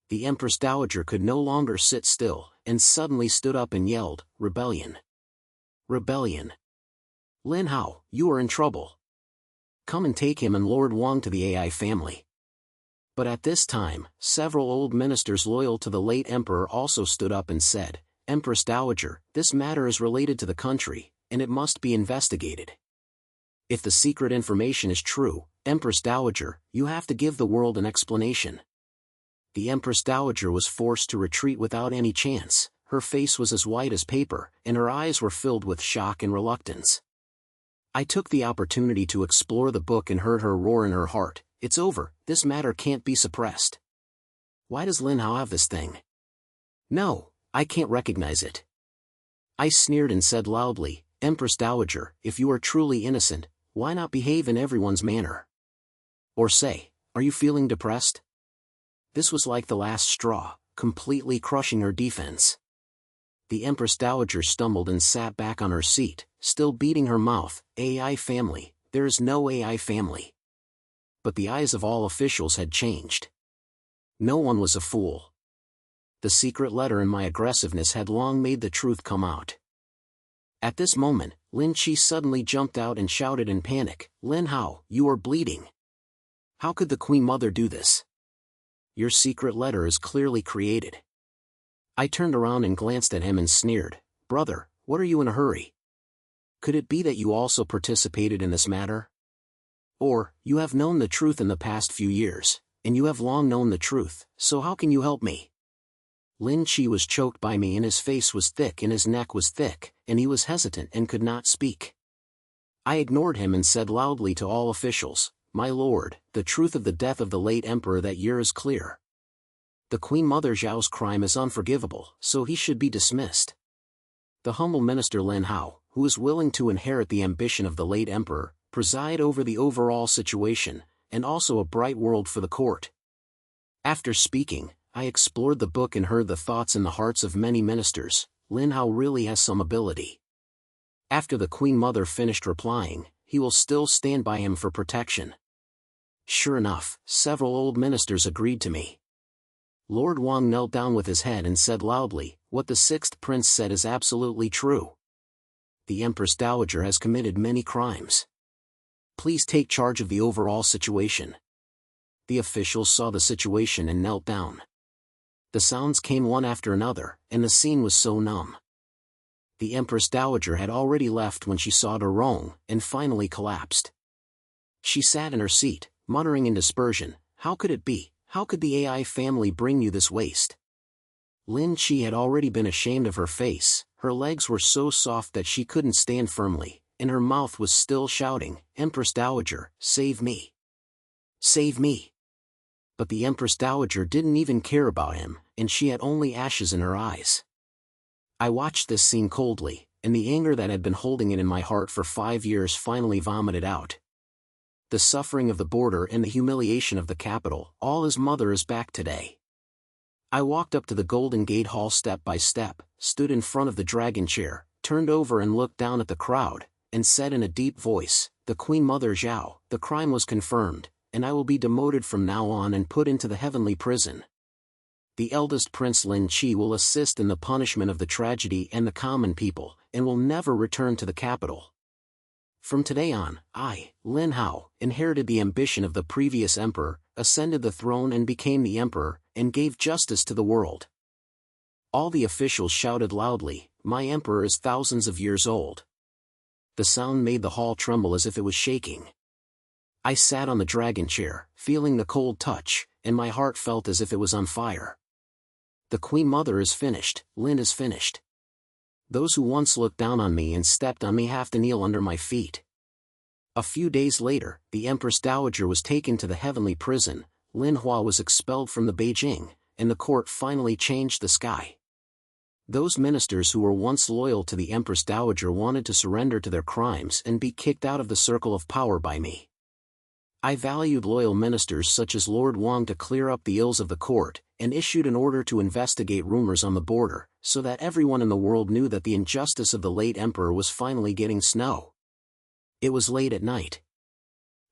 The Empress Dowager could no longer sit still, and suddenly stood up and yelled, "Rebellion! Rebellion! Lin Hao, you are in trouble. Come and take him and Lord Wang to the AI family." But at this time, several old ministers loyal to the late emperor also stood up and said, "Empress Dowager, this matter is related to the country, and it must be investigated. If the secret information is true, Empress Dowager, you have to give the world an explanation." The Empress Dowager was forced to retreat without any chance. Her face was as white as paper, and her eyes were filled with shock and reluctance. I took the opportunity to explore the book and heard her roar in her heart, "It's over, this matter can't be suppressed. Why does Lin Hao have this thing? No, I can't recognize it." I sneered and said loudly, "Empress Dowager, if you are truly innocent, why not behave in everyone's manner? Or say, are you feeling depressed?" This was like the last straw, completely crushing her defense. The Empress Dowager stumbled and sat back on her seat, still beating her mouth, "AI family, there is no AI family." But the eyes of all officials had changed. No one was a fool. The secret letter and my aggressiveness had long made the truth come out. At this moment, Lin Chi suddenly jumped out and shouted in panic, "Lin Hao, you are bleeding. How could the Queen Mother do this? Your secret letter is clearly created." I turned around and glanced at him and sneered, "Brother, what are you in a hurry? Could it be that you also participated in this matter? Or, you have known the truth in the past few years, and you have long known the truth, so how can you help me?" Lin Chi was choked by me and his face was thick and his neck was thick, and he was hesitant and could not speak. I ignored him and said loudly to all officials, "My lord, the truth of the death of the late emperor that year is clear. The Queen Mother Zhao's crime is unforgivable, so he should be dismissed. The humble minister Lin Hao, who is willing to inherit the ambition of the late emperor, preside over the overall situation, and also a bright world for the court." After speaking, I explored the book and heard the thoughts in the hearts of many ministers. Lin Hao really has some ability. After the Queen Mother finished replying, he will still stand by him for protection. Sure enough, several old ministers agreed to me. Lord Wang knelt down with his head and said loudly, "What the sixth prince said is absolutely true. The Empress Dowager has committed many crimes. Please take charge of the overall situation." The officials saw the situation and knelt down. The sounds came one after another, and the scene was so numb. The Empress Dowager had already left when she saw Dorong, and finally collapsed. She sat in her seat, muttering in dispersion, "How could it be? How could the AI family bring you this waste?" Lin Chi had already been ashamed of her face, her legs were so soft that she couldn't stand firmly, and her mouth was still shouting, "Empress Dowager, save me! Save me!" But the Empress Dowager didn't even care about him, and she had only ashes in her eyes. I watched this scene coldly, and the anger that had been holding it in my heart for 5 years finally vomited out. The suffering of the border and the humiliation of the capital, all his mother is back today. I walked up to the Golden Gate Hall step by step, stood in front of the dragon chair, turned over and looked down at the crowd, and said in a deep voice, "The Queen Mother Zhao, the crime was confirmed, and I will be demoted from now on and put into the heavenly prison. The eldest prince Lin Chi will assist in the punishment of the tragedy and the common people, and will never return to the capital. From today on, I, Lin Hao, inherited the ambition of the previous emperor, ascended the throne and became the emperor, and gave justice to the world." All the officials shouted loudly, "My emperor is thousands of years old." The sound made the hall tremble as if it was shaking. I sat on the dragon chair, feeling the cold touch, and my heart felt as if it was on fire. The Queen Mother is finished, Lin is finished. Those who once looked down on me and stepped on me have to kneel under my feet. A few days later, the Empress Dowager was taken to the heavenly prison, Lin Hao was expelled from the Beijing, and the court finally changed the sky. Those ministers who were once loyal to the Empress Dowager wanted to surrender to their crimes and be kicked out of the circle of power by me. I valued loyal ministers such as Lord Wang to clear up the ills of the court, and issued an order to investigate rumors on the border, so that everyone in the world knew that the injustice of the late emperor was finally getting snow. It was late at night.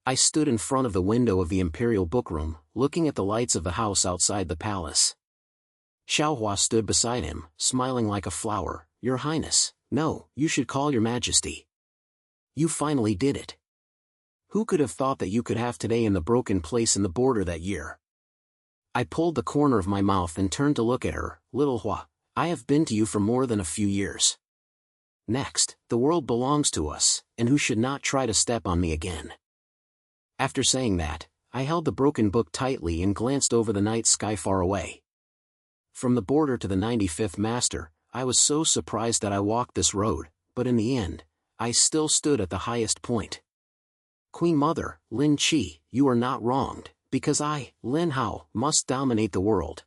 I stood in front of the window of the imperial bookroom, looking at the lights of the house outside the palace. Xiaohua stood beside him, smiling like a flower. "Your Highness, no, you should call your Majesty. You finally did it. Who could have thought that you could have today in the broken place in the border that year?" I pulled the corner of my mouth and turned to look at her. "Little Hua, I have been to you for more than a few years. Next, the world belongs to us, and who should not try to step on me again?" After saying that, I held the broken book tightly and glanced over the night sky far away. From the border to the 95th master, I was so surprised that I walked this road, but in the end, I still stood at the highest point. "Queen Mother, Lin Chi, you are not wronged, because I, Lin Hao, must dominate the world.